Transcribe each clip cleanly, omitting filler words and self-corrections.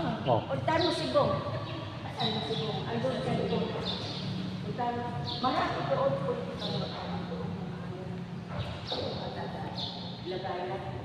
Oh. Puntahan mo si Bong. Saan mo si Bong? Andun sa Bong. Puntahan mo. Marami doon po. Ilagay natin.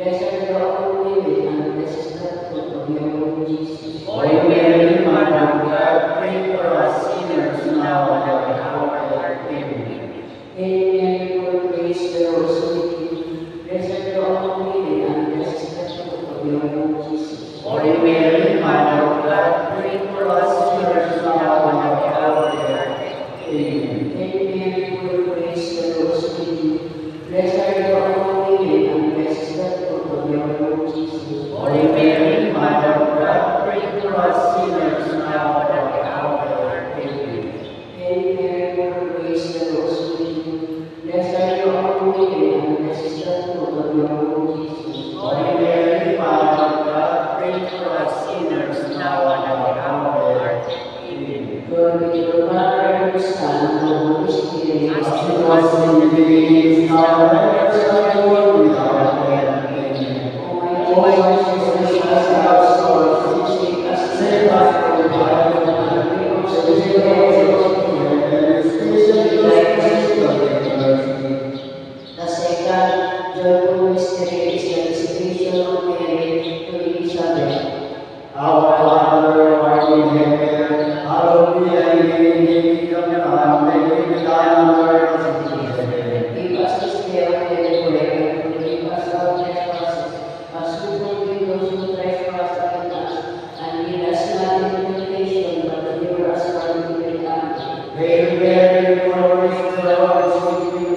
Blessed are you among women, and blessed is the fruit of your womb, Jesus. Holy Mary, Mother of God, pray for us sinners now and at the hour of our death. Amen. Hail Mary, full of grace, the Lord is with you. Blessed are you among women, and blessed is the fruit of your womb, Jesus. Holy Mary, Mother of God, pray for us sinners now and at the hour of our death. Amen. Hail Mary, full of grace, the Lord is with you. Blessed are you among women, and blessed is the fruit of your womb, Jesus. Holy Mary, Mother of God, pray for us sinners now and at the hour of our death. Amen. Hail Mary, full of grace, the Lord is with you. Blessed are you among women, and blessed is the fruit of your womb, Jesus. Holy Mary, Mother of God, pray for us sinners now and at the hour of our death. Amen. Glory be to the Father, and to the Son, and to the Holy Spirit. As it was in the beginning, is now, and ever shall be, world without end. Amen. O my Jesus, save us our souls, save us, Save us from the fire of the Holy Ghost, and save us from the and especially those who need mercy. the second joyful mystery is the visitation of Mary to Elizabeth. Our Father, who art in heaven, hallowed be thy name. Thy kingdom come, thy will be done on earth as it is in heaven. Give us this day our daily bread, and forgive us our trespasses, as we forgive those who trespass against us. And lead us not into temptation, but deliver us from evil. Amen. Hail Mary, full of grace, the Lord is with you.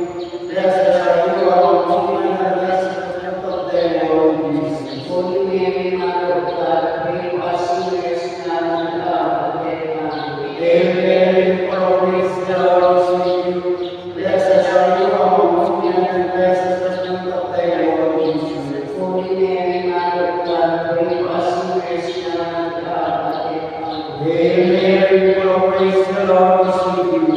Blessed are you among women, and blessed is the fruit of thy womb, Jesus. Holy Mary, Mother of God, pray for us sinners now and at the hour of our death. Amen. Hail Mary, full of grace, the Lord is with you. Blessed are you among women, and blessed is the fruit of thy womb, Jesus. Holy Mary, Mother of God, pray for us sinners now and at the hour of our death. Amen. Hail Mary, full of grace, the Lord is with you.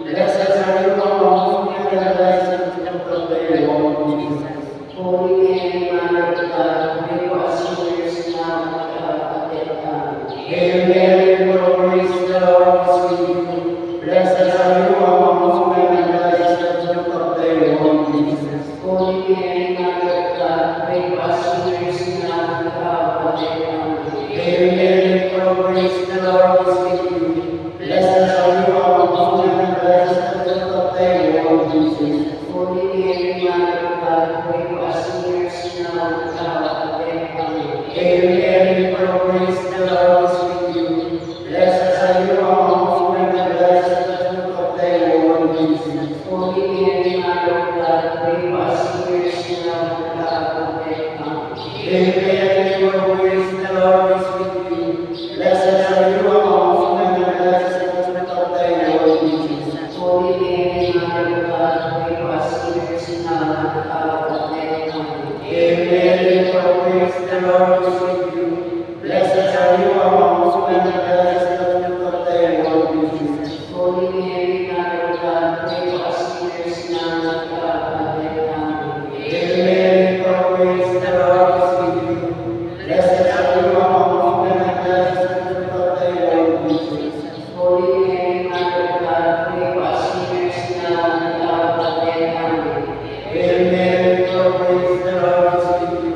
Blessed are you among women, and blessed is the fruit of thy womb, Jesus. Holy Mary, Mother of God, pray for us sinners now and at the hour of our death. Amen. Hail Mary, full of grace, the Lord is with you. Blessed are you among women, and blessed is the fruit of thy womb, Jesus. Holy Mary, Mother of God, pray for us sinners now and at the hour of our death. Amen. Hail Mary, full of grace, the Lord is with you. Blessed are you among women, and blessed is the fruit of thy womb, Jesus. Holy Mary, Mother of God, pray for us sinners now and at the hour of our death. Amen. Hail Mary, full of grace, the Lord is with you. Blessed are you among women, and blessed is the fruit of thy womb, Jesus. Holy Mary, Mother of God, pray for us sinners now and at the hour of our death. Amen. Hail Mary, full of grace, the Lord is with you. Blessed are you among women, and blessed is the fruit of thy womb, Jesus. Holy Mary, Mother of God, pray for us sinners now and at the hour of our death. Amen. Hail Mary, full of grace, the Lord is with you. Blessed are you among women, and blessed is the fruit of thy womb, Jesus. Holy Mary, Mother of God, pray for us sinners now and at the hour of our death. Amen. Hail Mary, full of grace, the Lord is with you. Blessed are you among women, and blessed is the fruit of thy womb, Jesus. Holy Mary, Mother of God, pray for us sinners now and at the hour of our death. Amen. Hail Mary, full of grace, the Lord is with you.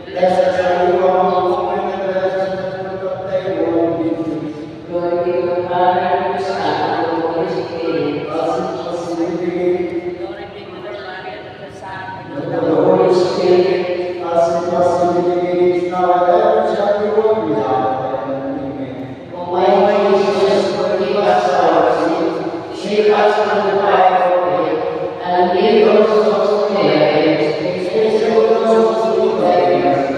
Blessed are you among women, and blessed is the fruit of thy womb, Jesus. Glory be to the Father, and to the Son, and to the Holy Spirit. As it was in the beginning, Glory be to the Father, and to the Son, and to the Holy Spirit, as it was in the beginning, is now, and ever shall be, world without end. Amen. O my Jesus, forgive us our sins, save us from the fire of hell, and lead those souls to heaven, especially those who need thy mercy.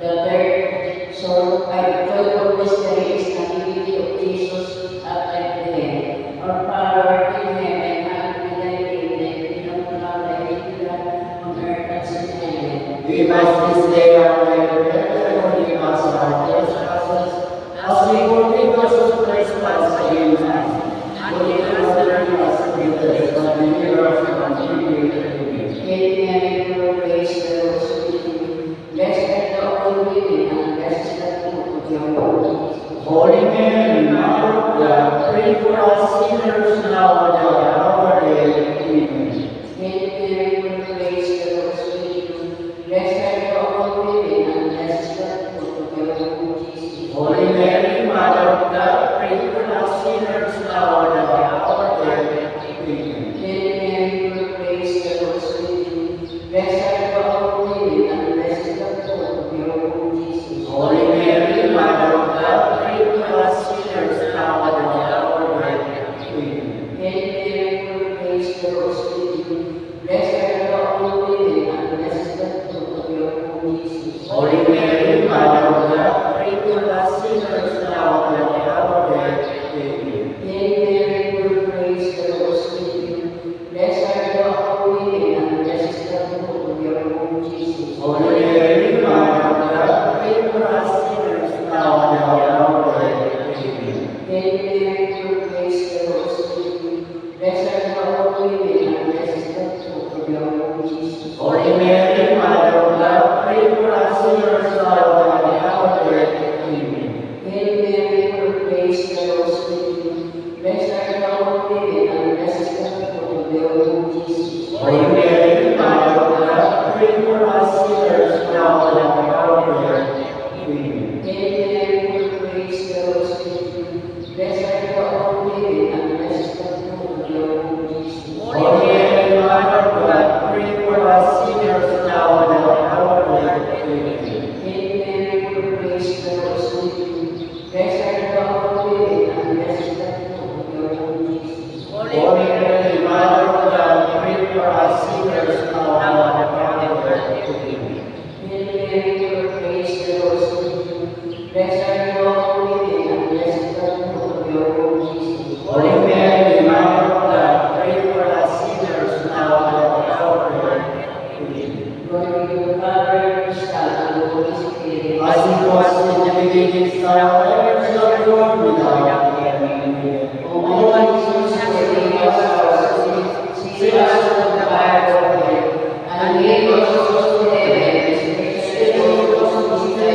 The third joyful mystery is the nativity of Jesus at Bethlehem. Our Father in heaven, hallowed be thy name. Thy kingdom come, thy will be done on earth as in heaven. Give us this day our daily bread, and forgive us our trespasses, as we forgive those who trespass against us. And lead us not into temptation, but deliver us from evil. Amen. Hail Mary, full of grace, the Lord is with you. Blessed are you among women, and blessed is the fruit of your womb, Jesus. Holy Mary, Mother of God, pray for us sinners now and at the hour of our death. Amen. Hail Mary, full of grace, the Lord is with you. Blessed Mary, Mother of God, pray for us sinners now and at the hour of our death. Amen. Hail Mary, full of grace, the Lord is with thee. Blessed art thou among women, and blessed is the fruit of your womb, Jesus. Holy Mary, Mother of God, pray for us sinners now and at the hour of our death. Amen. Hail Mary, full of grace, the Lord is with thee. Blessed art thou among women, and blessed is the fruit of your womb, Jesus. Holy Mary, Mother of God, pray for us sinners now and at the hour of our death. Amen. Hail Mary, full of grace, the Lord is with thee. Blessed art thou among women, and blessed is the fruit of your womb, Jesus. Holy Mary, Mother of God, pray for us sinners now and at the hour of our death. Amen. Hail Mary, full of grace, the Lord is with thee. Blessed art thou among women, and blessed is the fruit of your womb, Jesus. Holy Mary, Mother of God, pray for us sinners now and at the hour of our death. Amen. Hail Mary, full of grace, the Lord is with thee. Blessed art thou among women, and blessed is the fruit of your womb, Jesus. Holy Mary, Mother of God, pray for us sinners now and at the hour of our death. Amen. Hail Mary, full of grace, the Lord is with thee. Blessed art thou among women, and blessed is the fruit of your womb, Jesus. Holy Mary, Mother of God, pray for us sinners now and at the hour of our death. Amen. Hail Mary, full of grace, the Lord is with thee. Blessed art thou among women, and blessed is the fruit of your womb, Jesus. Holy Mary, Mother of God, pray for us sinners now and at the hour of our death. Amen. Hail Mary, full of grace, the Lord is with thee. Blessed art thou among women, and blessed is the fruit of your womb, Jesus. Holy Mary, Mother of God, pray for us sinners now and at the hour of our death. Amen. Glory be to the Father, and to the Son, and to the Holy Spirit. As it was in the beginning, now and ever shall be, world without end. Amen. O my Lord Jesus, forgive us our sins, save us from the fire of hell, and lead us souls to heaven, especially those who need thy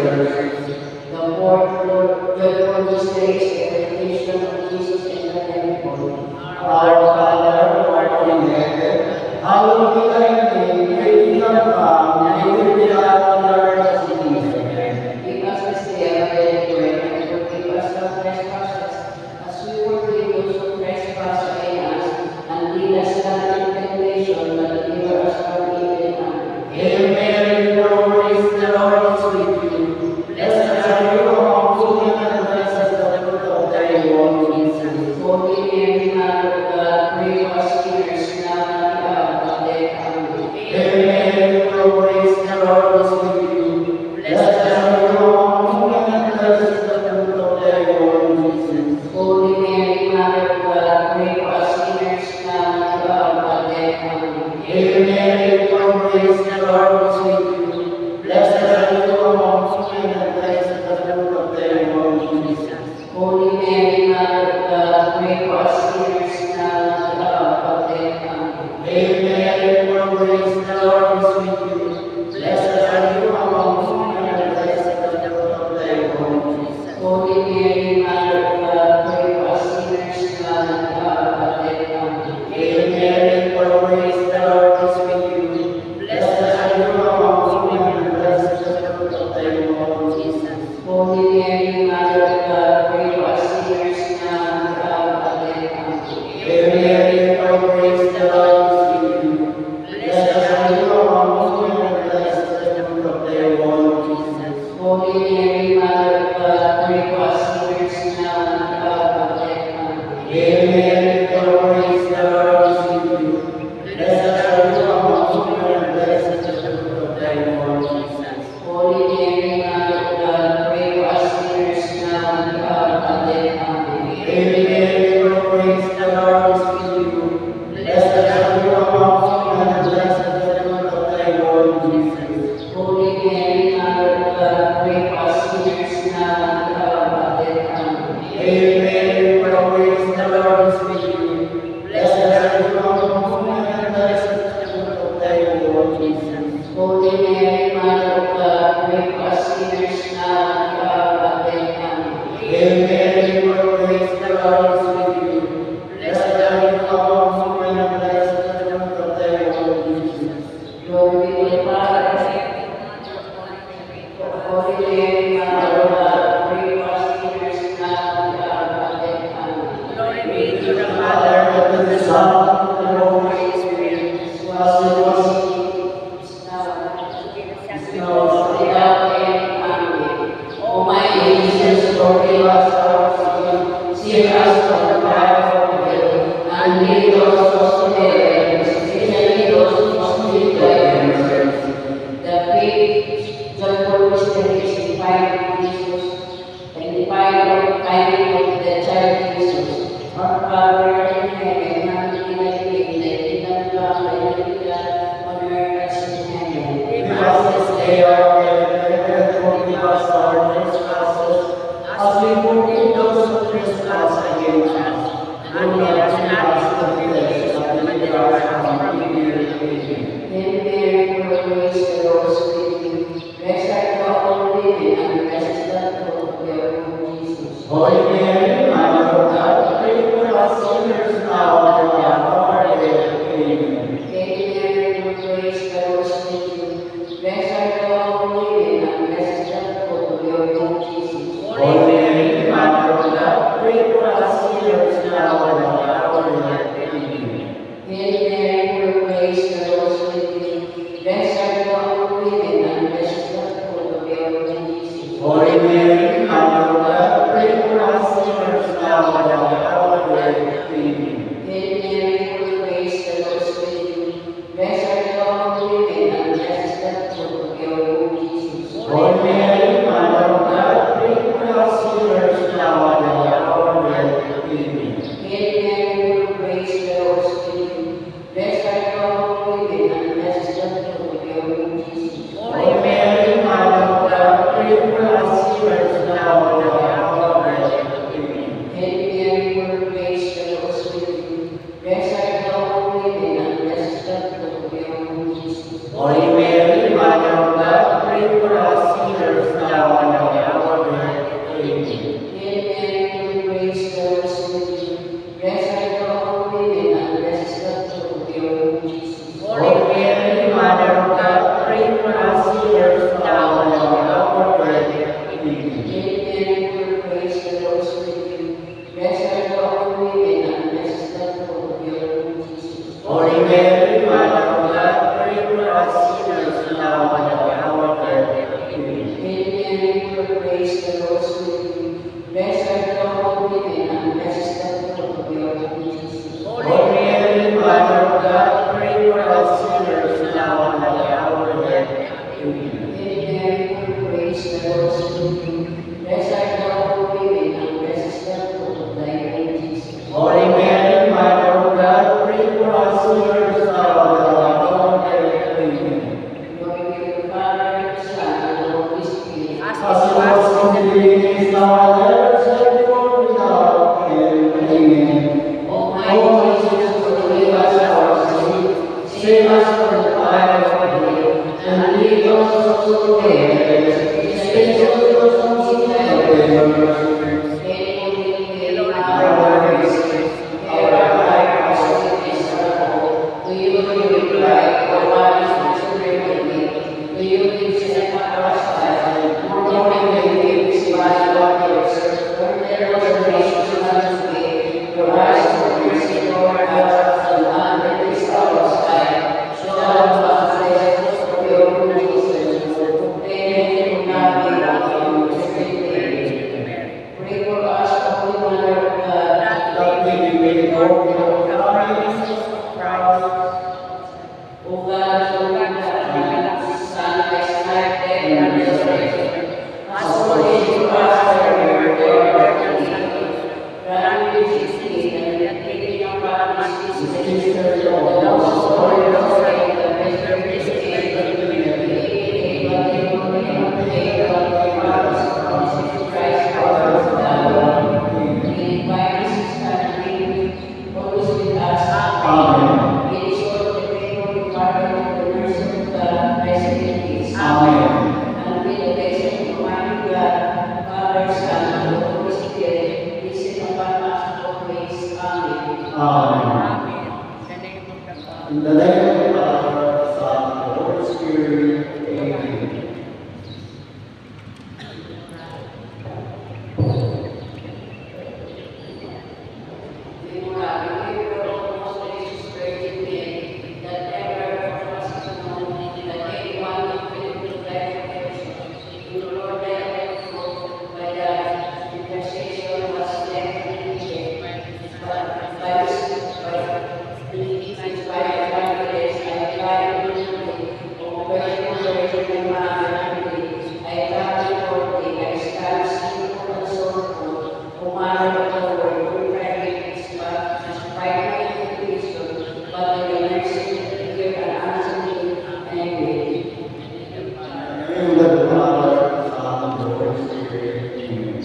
mercy. The fourth joyful mystery is the dedication of Jesus in the temple. Our Father, who art in heaven, hallowed be thy name. Thy kingdom come, thy will be done on earth as it is in heaven. Give us this day our daily bread, and forgive us our trespasses, as we forgive those who trespass against us, and lead us not into temptation, but deliver us from evil. Amen. Hail Mary, full of grace, the Lord is with you. Blessed are you among women, and blessed is the fruit of thy womb, Jesus. Holy Mary, Mother of God, pray for us sinners now and at the hour of our death. Amen. Hail Mary, full of grace, the Lord is with you. Blessed are you among women, and blessed is the fruit of thy womb, Jesus. Holy Mary, Mother of God, pray for us sinners now and at the hour of our death. Amen. Hail Mary, full of grace, the Lord is with you. Blessed are you among women, and blessed is the fruit of thy womb, Jesus. Holy Mary, Mother of God, pray for us sinners now and at the hour of our death. Amen. Hail Mary, full of grace, the Lord is with you. Blessed are you among women, and blessed is the fruit of thy womb, Jesus. Holy Mary, Mother of God, pray for us sinners now and at the hour of our death. Amen. Hail Mary, full of grace, the Lord is with you. Blessed are you among women, and blessed is the fruit of thy womb, Jesus. Holy Mary, Mother of God, pray for us sinners now and at the hour of our death. Amen. Hail Mary, full of grace, the Lord is with you. Blessed are you among women, and blessed is the fruit of thy womb, Jesus. Holy Mary, Mother of God, pray for us sinners now and at the hour of our death. Amen. Hail Mary, full of grace, the Lord is with you. Blessed are you among women, and blessed is the fruit of thy womb, Jesus. Holy Mary, Mother of God, pray for us sinners now and at the hour of our death. Amen. Hail Mary, full of grace, the Lord is with you. Blessed are you among women, and blessed is the fruit of thy womb, Jesus. Holy Mary, Mother of God, pray for us sinners now and at the hour of our death. Amen. Hail Mary, full of grace, the Lord is with you. Blessed are you among women, and blessed is the fruit of thy womb, Jesus. Holy Mary, Mother of God, pray for us sinners now and at the hour of our death. Amen. Hail Mary, full of grace, the Lord is with you. Blessed are you among women, and blessed is the fruit of thy womb, Jesus. Glory be to the Father, and to the Holy Mary, Mother of God, pray for knows without any boundary. O my Jesus, forgive us our sins, save us from the fire of hell, and lead those souls to heaven, especially those most need thy mercy. The fifth joyful mystery is the finding of Jesus, and the finding of the child Jesus. Our Father in heaven, hallowed be thy name, thy kingdom come, thy will be done on earth as in heaven. Give us this day our daily bread, and forgive us our trespasses, as we forgive those who trespass against us. And lead us not into temptation, but deliver us from evil. Amen. Hail Mary, full of grace, the Lord is with you. Blessed art thou among women, and blessed is the fruit of thy womb, Jesus. Holy Mary, Mother of God, pray for us sinners now and at the hour of our death. Amen. Hail Mary, full of grace, the Lord is with you. Blessed art thou among women, and blessed is the fruit of thy womb, Jesus. Holy Mary, Mother of God, pray for us sinners now and at the hour of our death. Amen. Hail Mary, full of grace, the Lord is with you. Blessed art thou among women, and blessed is the fruit of thy womb, Jesus. Holy Mary, Mother of God, pray for us sinners now and at the hour of our death. Amen. Hail Mary, full of grace, the Lord is with you. Blessed art thou among women, and blessed is the fruit of thy womb, Jesus. Holy Mary, Mother of God, pray for us sinners now and at the hour of our death. Amen. Hail Mary, full of grace, the Lord is with you. Blessed art thou among women, and blessed is the fruit of thy womb, Jesus. Holy Mary, Mother of God, pray for us sinners now and at the hour of our death. Amen. Hail Mary, full of grace, the Lord is with you. Blessed art thou among women, and blessed is the fruit of thy womb, Jesus. Holy Mary, Mother of God, pray for us sinners now and at the hour of our death. Amen. Hail Mary, full of grace, the Lord is with you. Blessed art thou among women, and blessed is the fruit of thy womb, Jesus. Holy Mary, Mother of God, pray for us sinners now and at the hour of our death. Amen. Hail Mary, full of grace, the Lord is with you. Blessed art thou among women, and blessed is the fruit of thy womb, Jesus. Holy Mary, Mother of God, pray for us sinners now and at the hour of our death. Amen. Hail Mary, full of grace, the Lord is with you. Blessed art thou among women, and blessed is the fruit of thy womb, Jesus. Holy Mary, Mother of God, pray for us sinners now and at the hour of our death. Amen. Hail Mary, full of grace, the Lord is with you. Blessed art thou among women, and blessed is the fruit of thy womb, Jesus. Holy Mary, Mother of God, pray for us sinners now and at the hour of our death. Amen. Glory be to the Father, and to the Son, and to the Holy Spirit. As it was in the beginning, is now, and ever shall be, world without end. Amen. O my O Jesus, forgive us our sins, save us from the fire of hell, and lead those souls to heaven, especially those who need thy mercy. Hail, Hail, Our grace, our righteousness, our hope. To you we cry, O God, is the supreme. To you we send our sight, mourning the griefs by what you serve. When there was a nation unto your eyes for mercy, Lord, us, and under this our sky. Show us the blessings of your womb, Jesus. They will not be wrong, pray for us, Holy Mother of God. that we may be born of God, Jesus Christ. O God, so that Son, Christ, life, death, and resurrection, has ordained to us by your word, grant me this peace, and that taking of God is The peace, mystery the of the love of gospel God, of the the faith, the preservation, In the name of the Father, the Son, and the Holy Spirit. Amen. that ever was known, that anyone who will Virgin Mary, I thank you for the I stand still and sorrowful, O Mother of the Word, who prayed but despite my temptation, but in the mercy hear and answer me, Amen. In the name of the Father, the Son, and the Holy Spirit. Amen.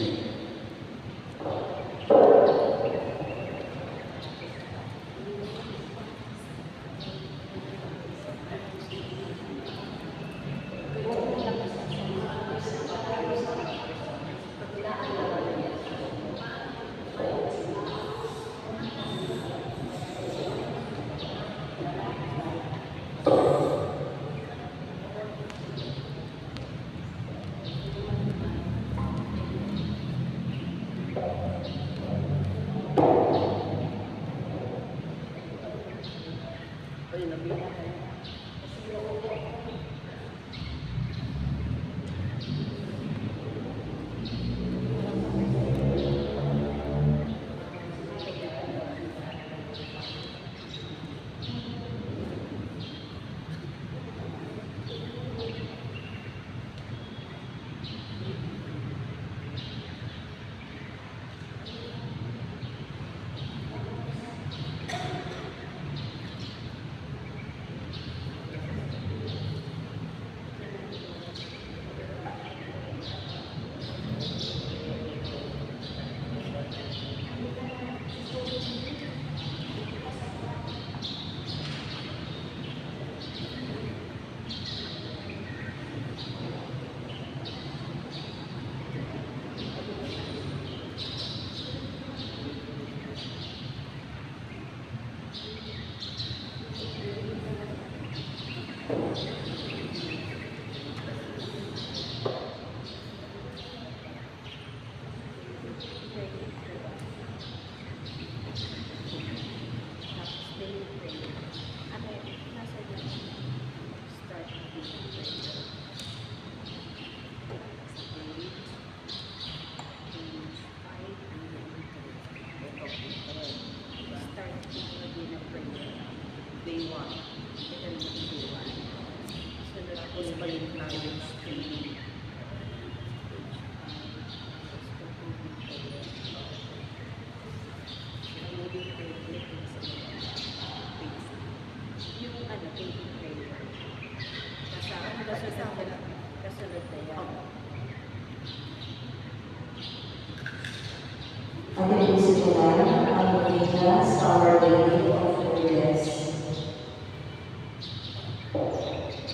Ating pusimulan ang magiging sa Our Lady of Lourdes.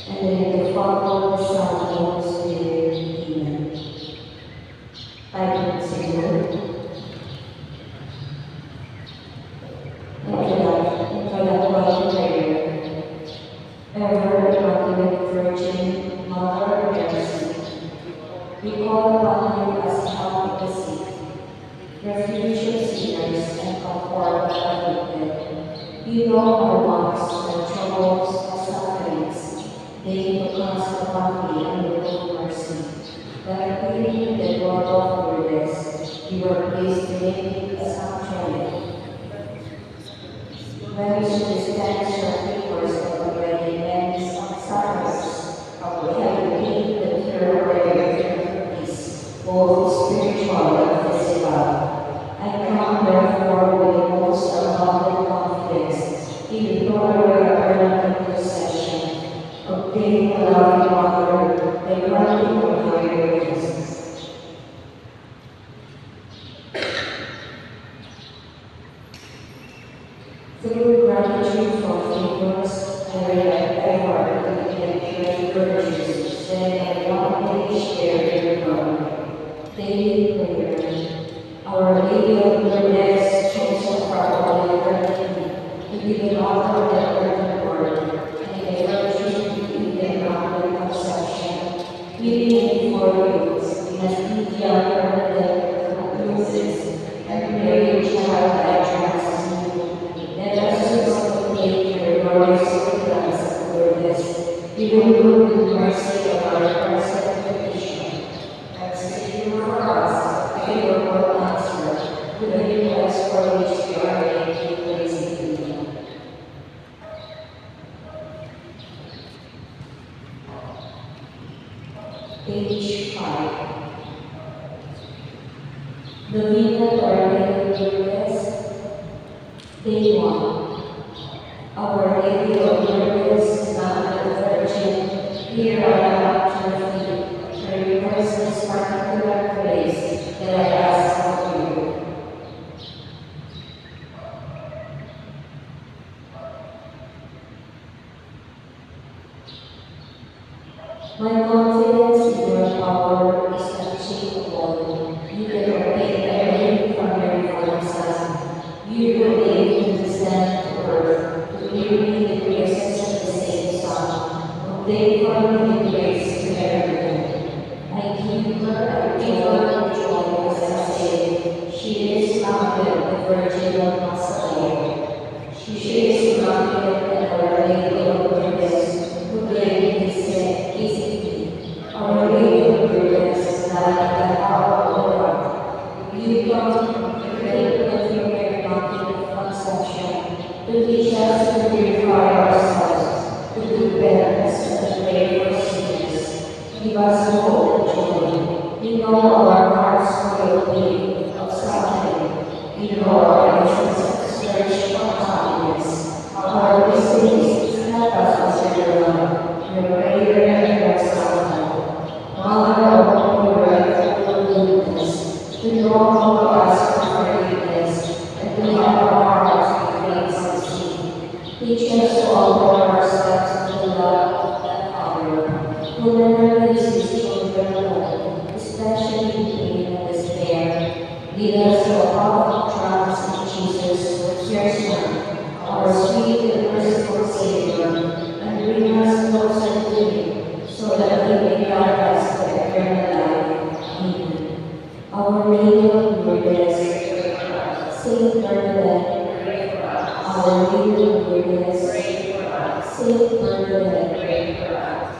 And in the Father, the Son, and the Holy Spirit. Amen. Ating pusimulan. Introductory prayer. Ever Immaculate Virgin, Mother of Mercy, we call upon you as help of the sick, refuge of sinners, and comfort the afflicted. You know our wants and troubles and sufferings. They look us upon thee and your full mercy. That appearing in the Lord of Lourdes, you are pleased to make it a sanctuary. When we should dispense your favors of the ready ends of sorrows, we have regained the pure prayer of peace, both spiritual and physical. I come therefore with the most abundant confidence, in the glory of permanent possession, obtain the loving Mother, the granting of higher graces. Through gratitude for favors, I relate ever to the infinite virtues that I long to share in God. Daily prayer. Our Lady of Lourdes chose for our eternity to be the author of the earthly word, and the virtue in the Immaculate Conception. Pleading before you, we must be the permanent conclusions and pray each childlike transcend. Let us supplicate your glorious deliverance of Lourdes, even through the mercy of our present petition, and secure for us a favorable answer to the request for which we are making praising you. page 5. The Venus Our Lady of Lourdes, day 1. Our Lady of Lourdes, Mother of the Virgin, here I am at your feet, to request this particular grace that I ask of you. My confidence in your power is unshakable. You can obtain everything from your divine Son. You will be able to descend to earth to give me the graces of the same Son. Obtain from me the grace to everything. I give her with joy as I say, she is mounted the Virgin of Macedonia. She is mounted and Our Lady of Lourdes, who gave me sick, Our Lady of Lourdes, light and hour of the world, you come to great of your Immaculate Conception, to teach us to purify ourselves, to do penance, and to pray for sinners. Give us hope and joy. You know our hearts will be of suffering. You know our emotions search for happiness. Our mistakes help us consider love, your prayer and your suffering. Mother of pure goodness, to know how to ask for forgiveness, and to have our hearts be cleansed and seen. Teach us to offer ourselves to love and honor, who never leaves his children alone, especially in pain and despair. Lead us to a path of trust in Jesus, your Son, our sweet and merciful Savior, and bring us closer to him, so that he may guide us to eternal life. Amen. Our Lady of Lourdes, Saint Bernadette, Our Lady of Lourdes, Saint Bernadette,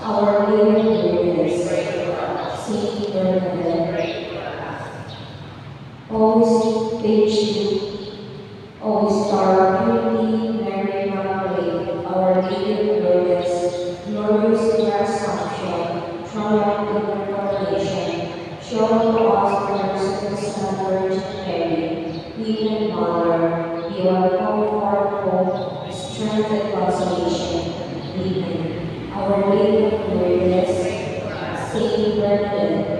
Our Lady of Lourdes, Saint Bernadette. Always, page 2. Always star beauty, Mary Immaculate, Our Lady of Lourdes, glorious in our Assumption, triumph in our coronation, show to us the merciful Son, Virgin Mary, Queen and Mother, be our comfort, hope, strength, and consolation. Amen. Our Lady of Lourdes, Saint Bernadette.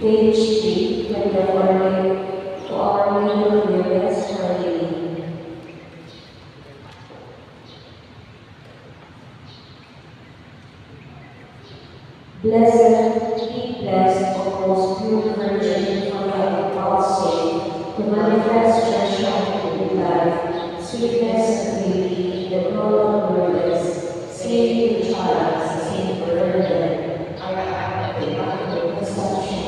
Page 3, when the Lord to Our Lady of Lourdes, Our Lady. Blessed, be blessed, O most pure Virgin, for thy God's sake, to manifest your shining life, sweetness and beauty in the glory of Lourdes, Saint the Child, Saint Bernadette, our Immaculate Conception.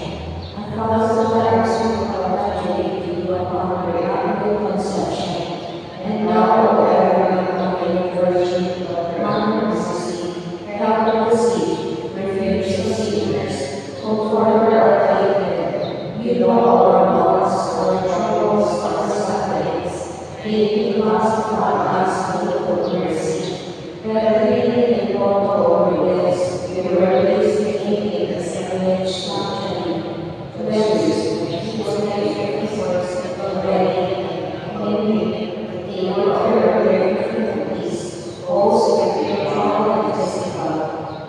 A thousand times we congratulate you upon your Immaculate Conception, and now, O ever Immaculate Virgin, Mother of Mercy, help of the sick, refuge of sinners, comforter of the ignorant, you know our wants, our troubles, our sufferings. May you pass upon us with your mercy. That really and God over this, your grace may in the sacrament sanctuary. Blessed, who was made first already, namely, they will hear their infirmities, also with your trial and testify.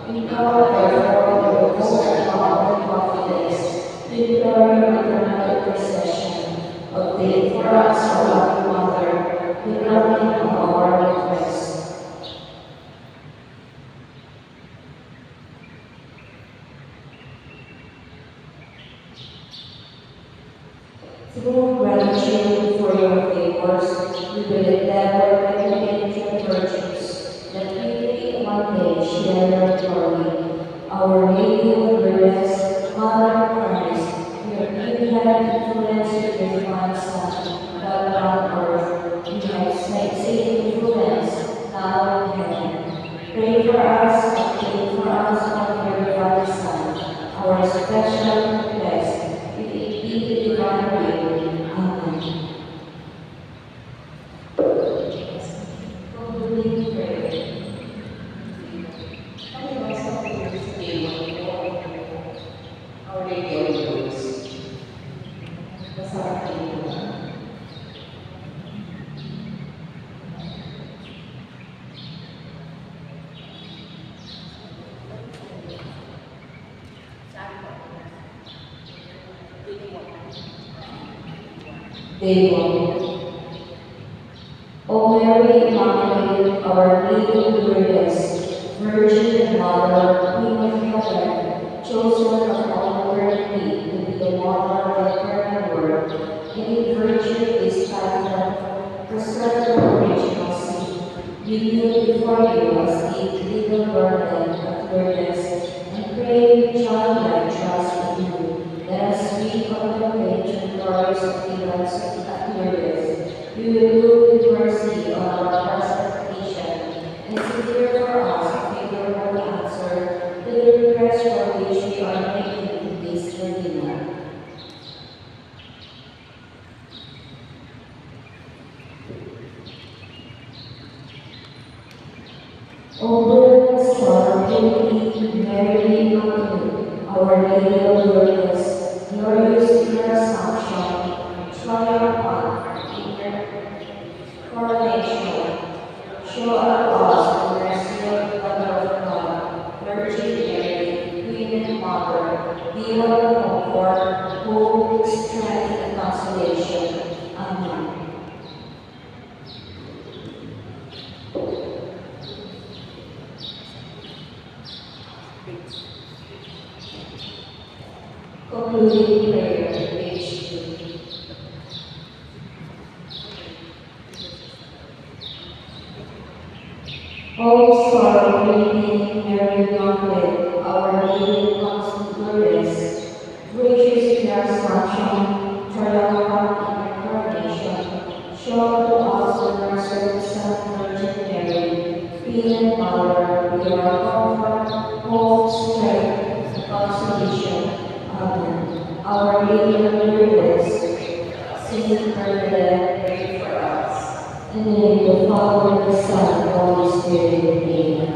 Empower therefore your most and confidence, to implore your maternal intercession, obtain for us, our loving Mother, the granting of our request. Through gratitude for your favors, we will endeavor to imitate your virtues, that we may one day share your glory. Our Lady of Lourdes, Mother of Christ, your infinite influence with your divine Son, God on earth, you have same influence now in heaven. Pray for us, and pray for us on your divine Son, our special request, if it be the divine will. Amen. Day 1. O Mary, Immaculate, Our Lady of Lourdes, Virgin and Mother, Queen of Heaven, chosen of all eternity to be the mother of the eternal Word, and in virtue of this title, preserved from original sin, we kneel before you as the little burden of Lourdes, and pray with childlike trust in you, that as we contemplate the glorious appearance of Lourdes, you will look with mercy on our present petition, and secure for us a favorable answer to the request for which we are making this Redeemer. O glorious Son, Holy Mary, Immaculate, Our Lady of Lourdes, glorious in your Assumption, triumphant in your coronation, show us the mercy of the Mother of God, Virgin Mary, Queen and Mother, be our comfort, hope, strength, and consolation. Amen. Concluding prayer, page 2. O sorrowful Mary Immaculate, Our Lady of Constant Lourdes, gracious in your Assumption, triumphant in your coronation, show to us the mercy of the Son Virgin Mary, Queen and Mother, be our comfort, hope, strength, and consolation. Amen. Our Lady of Lourdes, Saint Bernadette, pray for us. In the name of the Father, the Son, and the Holy Spirit. Amen.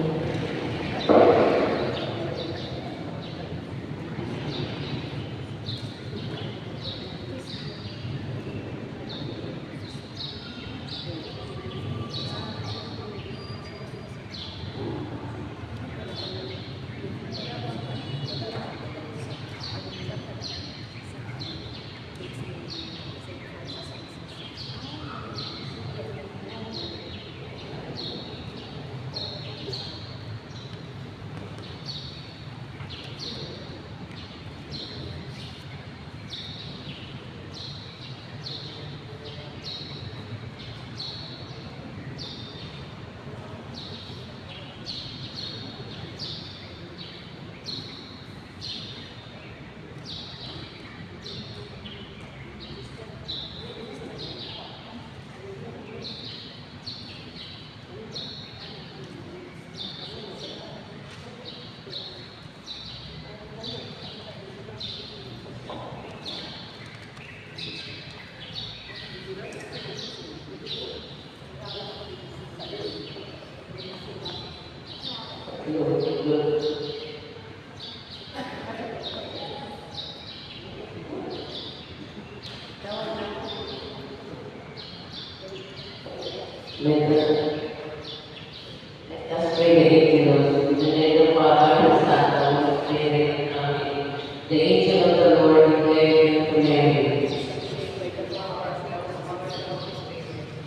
The angel of the Lord declared to Mary,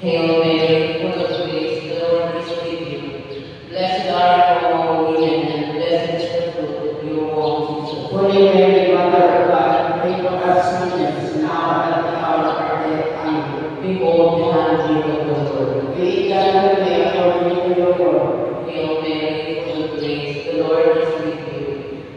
Hail Mary, full of grace, the Lord is with you. Blessed are you among women, and blessed is the fruit of your womb, Jesus. Holy Mary, Mother of God, pray for us sinners, now and at the hour of our death. Amen. Behold the handmaid of the Lord. Be it done with me according to your word. Hail Mary, full of grace, the Lord is with you.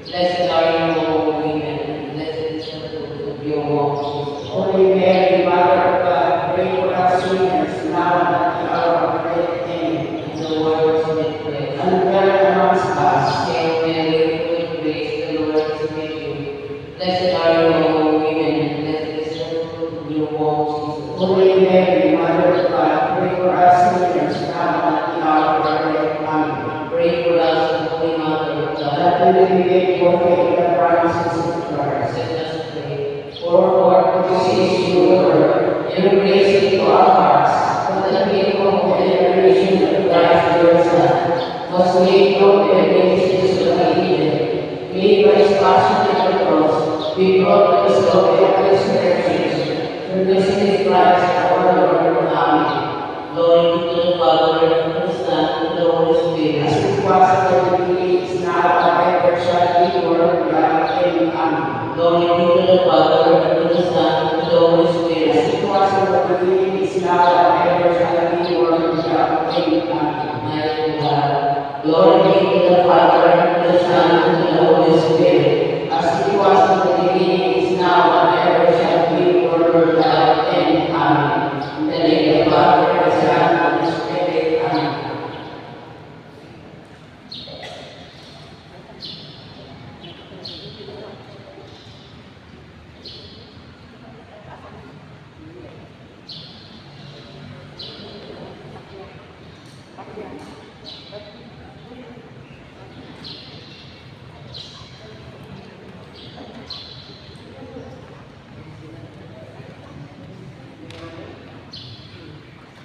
Blessed are you among women, and blessed is the fruit of your womb, Jesus. Holy Mary, Mother of God, pray for us sinners, now and at the hour of our death. Amen. And the Word was made flesh. And dwell amongst us. Hail Mary, full of grace, the Lord is with you. Blessed are you among women, and blessed is the fruit of your womb, Jesus. Holy Mary, Mother of God, pray for us sinners, now and at the hour of our death. Amen. Pray for us, Holy Mother of God. That we may be made perfect in the promises of Christ. Let us pray. For Lord, who sees your word, and grace into our hearts, for the people of the generation of Christ your Son, was made known to the ministers of the heathen, made by his passion at the cross, be brought to the glory of resurrection, through the Spirit Christ the Father, and to the Son, and to the Holy Spirit. As it was in the beginning, is now, and ever shall be, world without end. Amen. Glory be to the Father, and to the Son, and to the Holy As Spirit. it was in the beginning, is now, and ever shall be, world without end. Amen. My God. Glory be to the Father, and to the Son, and to the Holy Spirit. As it was in the beginning, is now, and ever shall be, world without end. Amen.